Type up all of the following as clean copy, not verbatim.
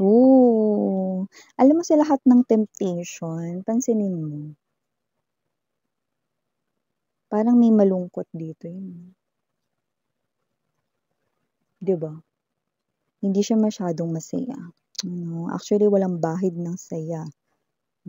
Oo. Alam mo sa lahat ng temptation, pansinin mo, parang may malungkot dito yun, 'di ba? Hindi siya masyadong masaya, actually walang bahid ng saya.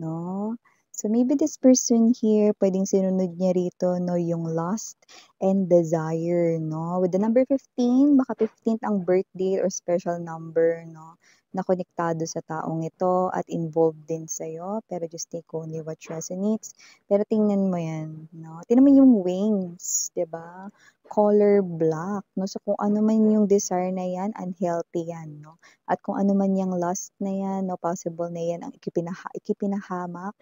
'No? So, maybe this person here, puwedeng sinunod niya rito 'no, yung lust and desire 'no. With the number 15, baka 15th ang birthday or special number 'no, na konektado sa taong ito at involved din sa'yo, pero just take only what resonates. Pero tingnan mo 'yan 'no, tingnan mo yung wings, 'di ba? Color black 'no, so kung ano man yung desire na 'yan, unhealthy 'yan 'no. At kung ano man yang lust na 'yan 'no, possible na 'yan ang ikipinapahamak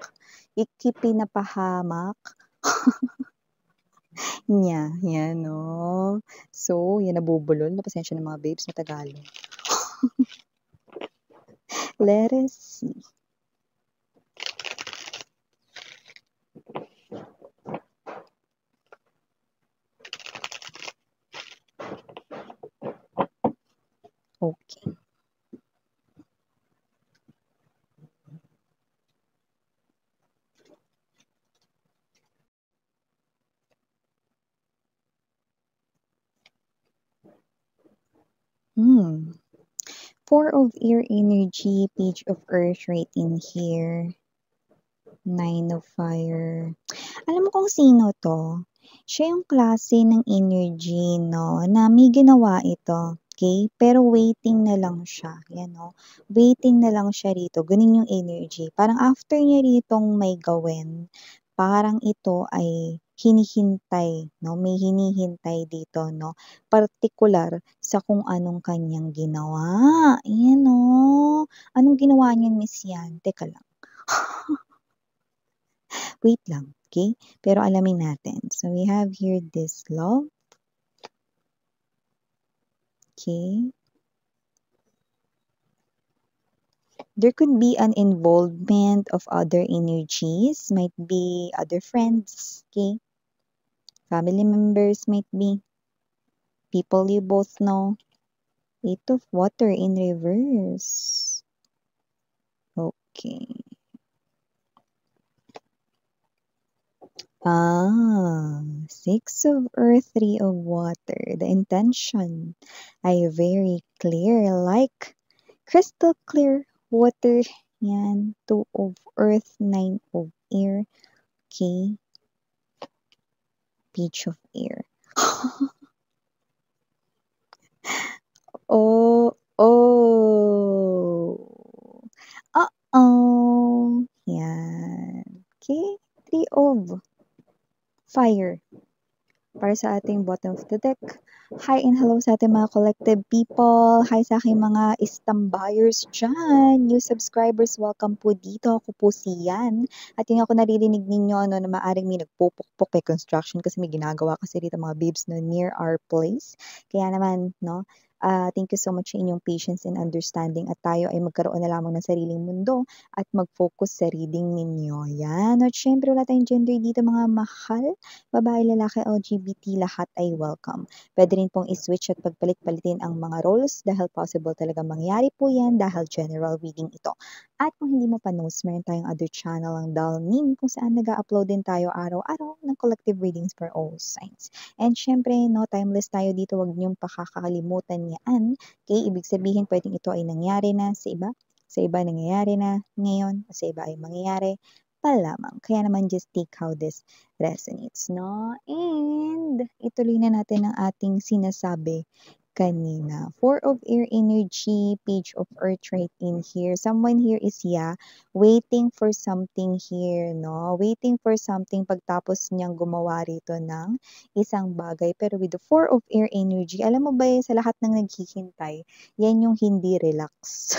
niya, 'yan 'no. So, 'yan nabubulol na pasensya na mga babes na Tagalog. Let us see. Okay. Hmm. Four of air energy, page of earth right in here. Nine of fire. Alam mo kung sino 'to? Siya yung klase ng energy 'no, na may ginawa ito, okey, pero waiting na lang siya, 'yan 'no. Waiting na lang siya rito, gano'n yung energy. Parang after niya ritong may gawin, parang ito ay hinihintay 'no, may hinihintay dito 'no, partikular sa kung anong kanyang ginawa. Ayan 'no, anong ginawa niyan Miss Yan? Teka lang. Wait lang, okay. Pero alamin natin. So, we have here this love, okay. There could be an involvement of other energies, might be other friends, okay. Family members might be, people you both know. Eight of water in reverse. Okay. Six of earth, three of water. The intention ay very clear, like crystal clear water. Yan, two of earth, nine of air. Okay, page of air. Oh, oh. Uh-oh. Yan. Okay, three of fire. Para sa ating bottom of the deck. Hi and hello sa ating mga collective people. Hi sa aking mga buyers dyan. New subscribers, welcome po dito. Ako po si Yan. At yung ako naririnig ninyo na maaring may nagpupukpok, may construction kasi may ginagawa kasi dito mga babes no, near our place. Kaya naman, no, thank you so much sa inyong patience and understanding at tayo ay magkaroon na lamang ng sariling mundo at mag-focus sa reading ninyo. Yan. At syempre wala tayong gender dito mga mahal. Babae, lalaki, LGBT, lahat ay welcome. Pwede rin pong i-switch at pagpalit-palitin ang mga roles dahil possible talaga mangyari po yan dahil general reading ito. At kung hindi mo pa knows, meron tayong other channel ang Dalnin kung saan nag-upload din tayo araw-araw ng collective readings for all signs. And syempre, no, timeless tayo dito, wag niyong pakakalimutan yan. Okay, ibig sabihin pwedeng ito ay nangyari na sa iba nangyayari na ngayon, sa iba ay mangyayari pa lamang. Kaya naman just take how this resonates, no? And ituloy na natin ang ating sinasabi kanina. Four of air energy, page of earth right in here. Someone here is, waiting for something here, no? Waiting for something pagtapos niyang gumawa rito ng isang bagay. Pero with the four of air energy, alam mo ba sa lahat ng naghihintay, yan yung hindi relax.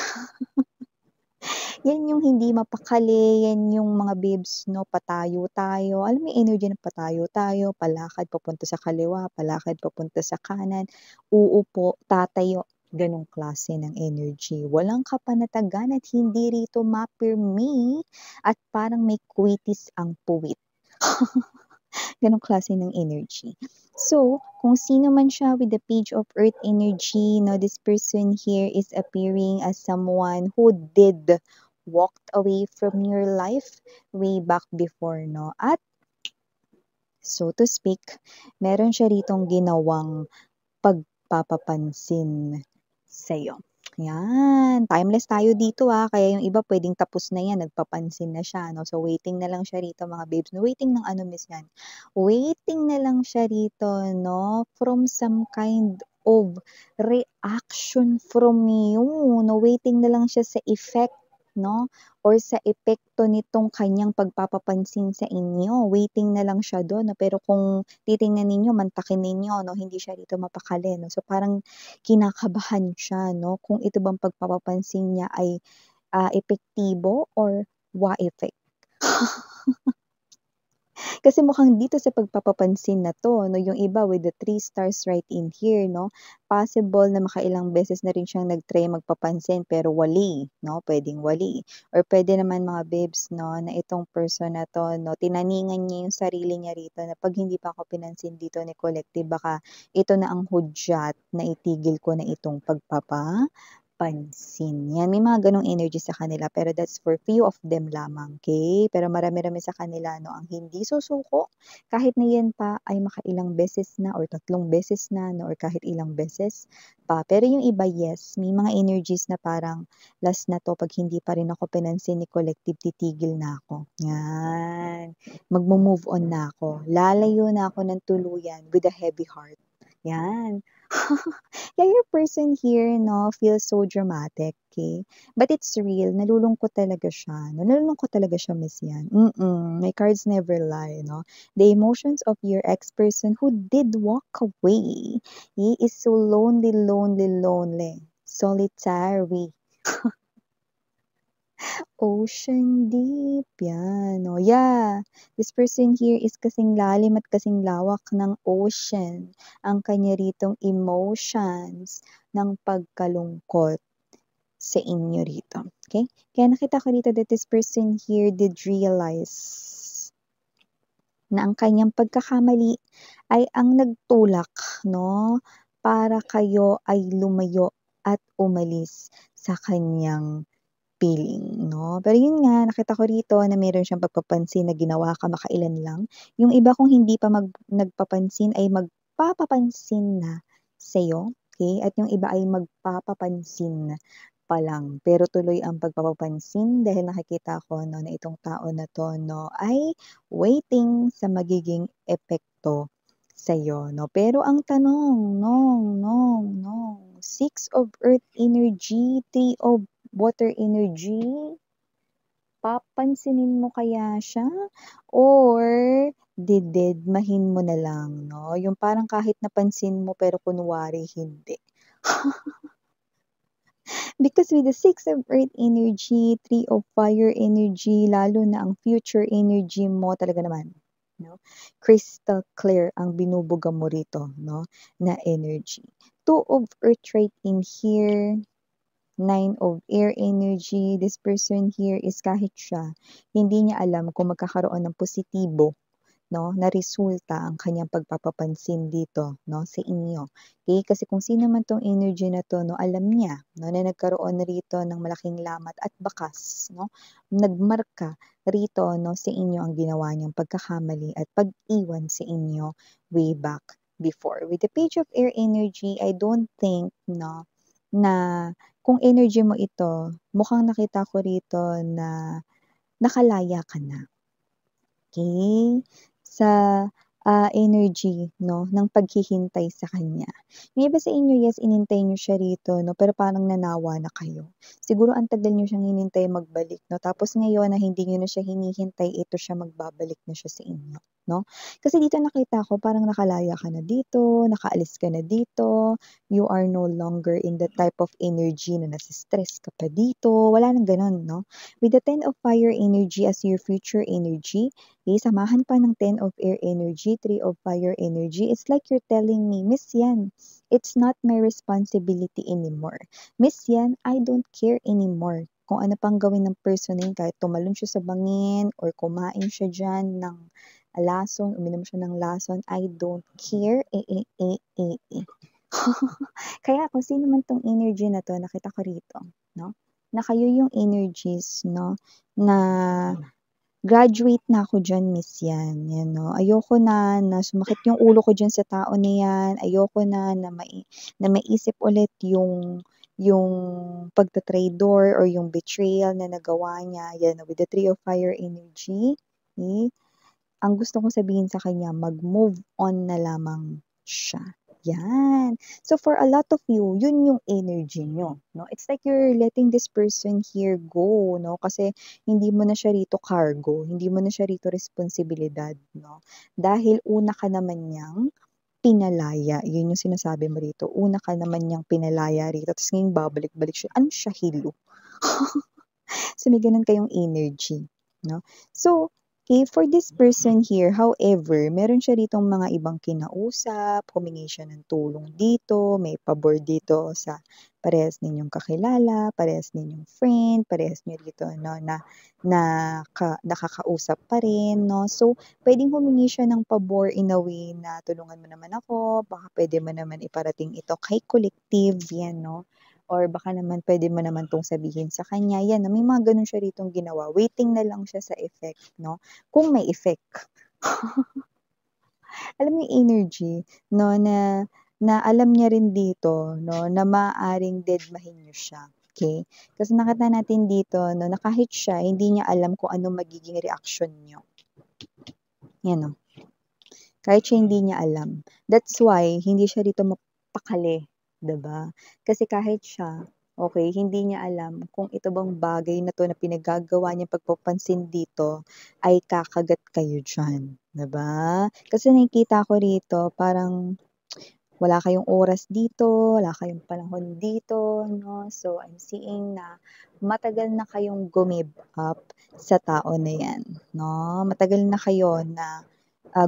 Yan yung hindi mapakali, yan yung mga babes 'no, patayo tayo. Alam mo yung energy ng patayo tayo, palakad papunta sa kaliwa, palakad papunta sa kanan, uupo, tatayo, gano'ng klase ng energy. Walang kapanatagan at hindi rito mapirmi at parang may kwitis ang puwit. Ganong klase ng energy. So, kung sino man siya with the page of earth energy, no, this person here is appearing as someone who did walked away from your life way back before, no? At so to speak, meron siya ritong ginawang pagpapapansin sa'yo. Yan, timeless tayo dito kaya yung iba pwedeng tapos na yan, nagpapansin na siya, no? So, waiting na lang siya rito mga babes, no? Waiting ng ano miss yan? Waiting na lang siya rito, no? From some kind of reaction from you, no? Waiting na lang siya sa effect, no? Or sa epekto nitong kanyang pagpapapansin sa inyo. Waiting na lang siya doon, no? Pero kung titingnan ninyo, mantakin ninyo, no? Hindi siya dito mapakali, no? So, parang kinakabahan siya, no? Kung ito bang pagpapapansin niya ay epektibo or wa effect. Kasi mukhang dito sa pagpapapansin na to, no, yung iba with the 3 stars right in here, no, possible na makailang beses na rin siyang nag-try magpapansin pero wali, no, pwedeng wali. Or pwede naman mga babes, no, na itong person na to, no, tinaningan niya yung sarili niya rito na pag hindi pa ako pinansin dito ni Collective, baka ito na ang hudyat na itigil ko na itong pagpapapansin. Yan, may mga ganong energy sa kanila pero that's for few of them lamang, okay? Pero marami-rami sa kanila, no, ang hindi susuko kahit na yan pa ay makailang beses na or 3 beses na, no, or kahit ilang beses pa. Pero yung iba, yes, may mga energies na parang last na to, pag hindi pa rin ako pinansin ni Collective, titigil na ako. Yan. Magmo-move on na ako. Lalayo na ako ng tuluyan with a heavy heart. Yan. Yeah, your person here, no, feels so dramatic, okay? But it's real. Nalulungkot talaga siya. No? Nalulungkot talaga siya, miss yan. My cards never lie, no? The emotions of your ex-person who did walk away. He is so lonely, lonely, lonely. Solitary. Ocean deep, yan. Oh, yeah. This person here is kasing lalim at kasing lawak ng ocean. Ang kanya ritong emotions ng pagkalungkot sa inyo rito. Okay? Kaya nakita ko rito that this person here did realize na ang kanyang pagkakamali ay ang nagtulak, no? Para kayo ay lumayo at umalis sa kanyang feeling, no? Pero yun nga, nakita ko rito na meron siyang pagpapansin na ginawa kamakailan lang. Yung iba kung hindi pa nagpapansin ay magpapapansin na sa'yo, okay? At yung iba ay magpapapansin pa lang. Pero tuloy ang pagpapapansin dahil nakikita ko, no, na itong tao na to, no, ay waiting sa magiging epekto sa'yo, no? Pero ang tanong, no, 6 of Earth energy, 3 of water energy, papansinin mo kaya siya? Or didedmahin mo na lang, no? Yung parang kahit napansin mo pero kunwari hindi. Because with the 6 of Earth energy, 3 of Fire energy, lalo na ang future energy mo talaga naman, no? Crystal clear ang binubuga mo rito, no, na energy. 2 of Earth right in here, 9 of air energy. This person here is kahit siya, hindi niya alam kung magkakaroon ng positibo, no, na resulta ang kanyang pagpapapansin dito, no, sa inyo. Okay? Kasi kung sino man tong energy na to, no, alam niya, no, na nagkaroon rito ng malaking lamat at bakas, no, nagmarka rito, no, sa inyo ang ginawa niyang pagkakamali at pag-iwan sa inyo way back before. With the page of air energy, I don't think, no, na kung energy mo ito, mukhang nakita ko rito na nakalaya ka na. Okay? Sa energy, no, ng paghihintay sa kanya. Yung iba sa inyo, yes, inintay niyo siya rito, no, pero parang nanawa na kayo. Siguro ang tagal niyo siyang hinintay magbalik, no, tapos ngayon na hindi niyo na siya hinihintay, ito siya magbabalik na siya sa inyo, no? Kasi dito nakita ko parang nakalaya ka na dito, nakaalis ka na dito, you are no longer in the type of energy na nasistress ka pa dito, wala nang ganun, no? With the 10 of fire energy as your future energy, okay, samahan pa ng 10 of air energy, 3 of fire energy. It's like you're telling me, Miss Yan, it's not my responsibility anymore. Miss Yan, I don't care anymore kung ano pang gawin ng person na yun, kahit tumalon siya sa bangin or kumain siya dyan lason, uminom siya ng lason, I don't care, Kaya kung sino man 'tong energy na 'to, nakita ko rito, 'no, na kayo yung energies, 'no, na graduate na ako diyan, miss 'yan, 'yan 'no. Ayoko na sumakit yung ulo ko diyan sa tao na 'yan, ayoko na maisip ulit yung pagta-traitor or yung betrayal na nagawa niya, 'yan with the Three of Fire energy, eh, ang gusto kong sabihin sa kanya, mag-move on na lamang siya. Yan. So for a lot of you, yun yung energy nyo, no? It's like you're letting this person here go, no? Kasi hindi mo na siya rito cargo, hindi mo na siya rito responsibilidad, no? Dahil una ka naman niyang pinalaya, yun yung sinasabi mo rito. Una ka naman niyang pinalaya rito, tapos ngayon babalik-balik siya. Ano siya, hilo? So may ganun kayong energy, no? So, okay, for this person here, however, meron siya ditong mga ibang kinausap, humingi siya ng tulong dito, may pabor dito sa parehas ninyong kakilala, parehas ninyong friend, parehas niyo dito, no, na nakakausap pa rin, no? So, pwedeng humingi siya ng pabor in a way na tulungan mo naman ako, baka pwede mo naman iparating ito kay collective, yan, no? Or baka naman pwede mo naman 'tong sabihin sa kanya, yan, may mga gano'n siya ritong ginawa, waiting na lang siya sa effect, 'no, kung may effect. Alam mo yung energy, 'no, na alam niya rin dito, 'no, na maaaring dedmahin niyo siya, okay? Kasi nakita natin dito, 'no, na kahit siya hindi niya alam kung ano magiging reaksyon niyo. Yan, oh. Kahit siya hindi niya alam. That's why hindi siya rito mapakali, 'di ba? Kasi kahit siya, okay, hindi niya alam kung ito bang bagay na 'to na pinaggagawa niyang pagpapansin dito ay kakagat kayo diyan, 'di ba? Kasi nakikita ko rito parang wala kayong oras dito, wala kayong panahon dito, 'no? So, I'm seeing na matagal na kayong gumib up sa tao na 'yan, 'no? Matagal na kayo na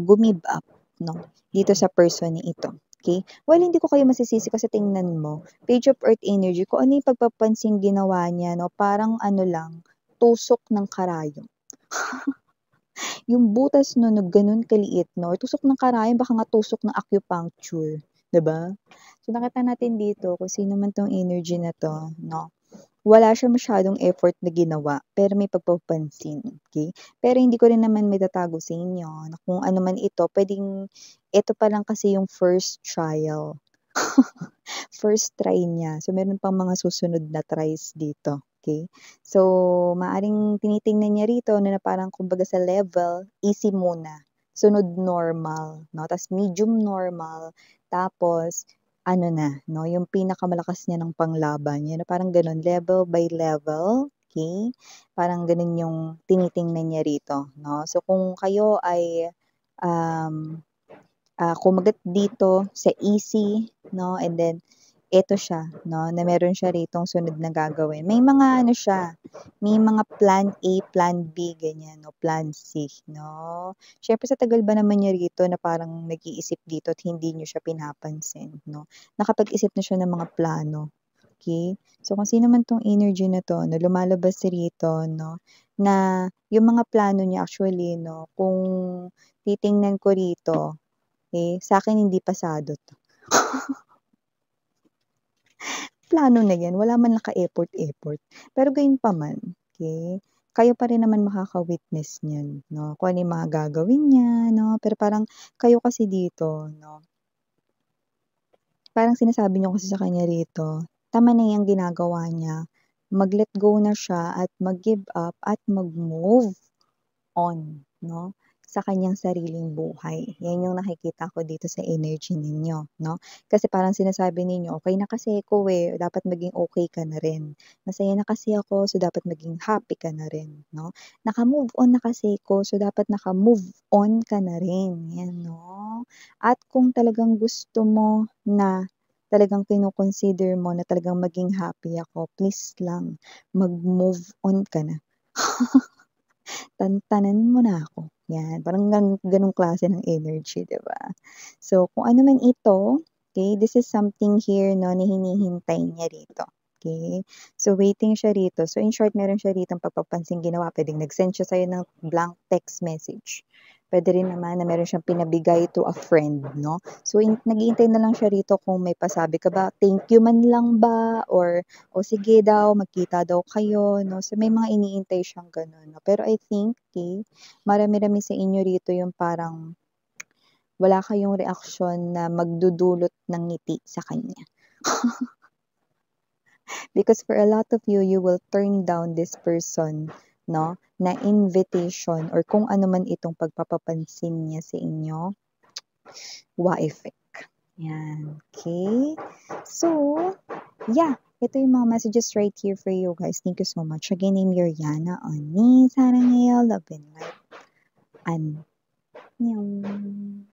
gumib up, 'no, dito sa person na ito, okay? Well, hindi ko kayo masisisi kasi tingnan mo, Page of Earth energy, kung ano yung pagpapansing ginawa niya, 'no, parang ano lang, tusok ng karayom. Yung butas no, na gano'n kaliit, 'no, or tusok ng karayom, baka nga tusok ng acupuncture, 'di ba? So, nakita natin dito kung sino man 'tong energy na 'to, 'no, wala siya masyadong effort na ginawa, pero may pagpapansin, okay? Pero hindi ko rin naman maitatago sa inyo na kung ano man ito, puwedeng ito pa lang kasi yung first trial. First try niya. So, meron pang mga susunod na tries dito, okay? So, maaring tinitingnan niya rito na parang kumbaga sa level, easy muna, sunod normal, 'no, ta's medium normal, tapos ano na, 'no, yung pinakamalakas niya ng panglaban niya na parang gano'n, level by level, okay? Parang gano'n yung tinitingnan niya rito, 'no. So, kung kayo ay, um kumagat dito sa easy, 'no, and then eto siya, 'no, na meron siya ritong sunod na gagawin. May mga ano siya, may mga plan A, plan B, ganyan, 'no, plan C, 'no. Siyempre sa tagal ba naman niya rito na parang nag-iisip dito at hindi niyo siya pinapansin, 'no. Nakapag-isip na siya ng mga plano, okey. So kung sino man 'tong energy na 'to na lumalabas rito, 'no, na yung mga plano niya actually, 'no, kung titingnan ko rito eh, sa'kin hindi pasado 'to. Plano na 'yan, wala man naka-effort-effort. Pero gayunpaman, okey, kayo pa rin naman makaka-witness niyan, 'no, kung ano yung mga gagawin niya, 'no. Pero parang kayo kasi dito, 'no, parang sinasabi niyo kasi sa kanya rito, tama na 'yang ginagawa niya, mag-let go na siya at mag-give up at mag-move on, 'no, sa kanyang sariling buhay. 'Yan yung nakikita ko dito sa energy ninyo, 'no. Kasi parang sinasabi ninyo, "Okey na kasi ako, eh, dapat maging okey ka na rin. Masaya na kasi ako, so dapat maging happy ka na rin," 'no. Naka-move on na kasi ako, so dapat naka-move on ka na rin, 'yan, 'no. At kung talagang gusto mo na talagang kino-consider mo na talagang maging happy ako, please lang mag-move on ka na. Tantanan mo na ako, 'yan parang gano'ng klase ng energy, 'di ba? So, kung ano man ito, okay, this is something here 'no, na hinihintay niya rito, okay. So, waiting siya rito. So, in short meron siya ritong pagpapansing ginawa, puwedeng nag-send siya sa'yo ng blank text message, Puwede rin naman na meron siyang pinabigay to a friend, no? So, nag-iintay na lang siya rito kung may pasabi ka ba, thank you man lang ba or, "O sige daw, magkita daw kayo," 'no? So, may mga iniintay siyang gano'n, 'no? Pero I think, marami-rami sa inyo rito yung parang wala kayong reaksyon na magdudulot ng ngiti sa kanya. Because for a lot of you, you will turn down this person, no, na invitation or kung ano man itong pagpapapansin niya sa inyo. Wa effect. Yan. Okay? So, yeah. Ito yung mga messages right here for you guys. Thank you so much. Again, name your Yana on me. Sana ngayon, love and light. Annyeong.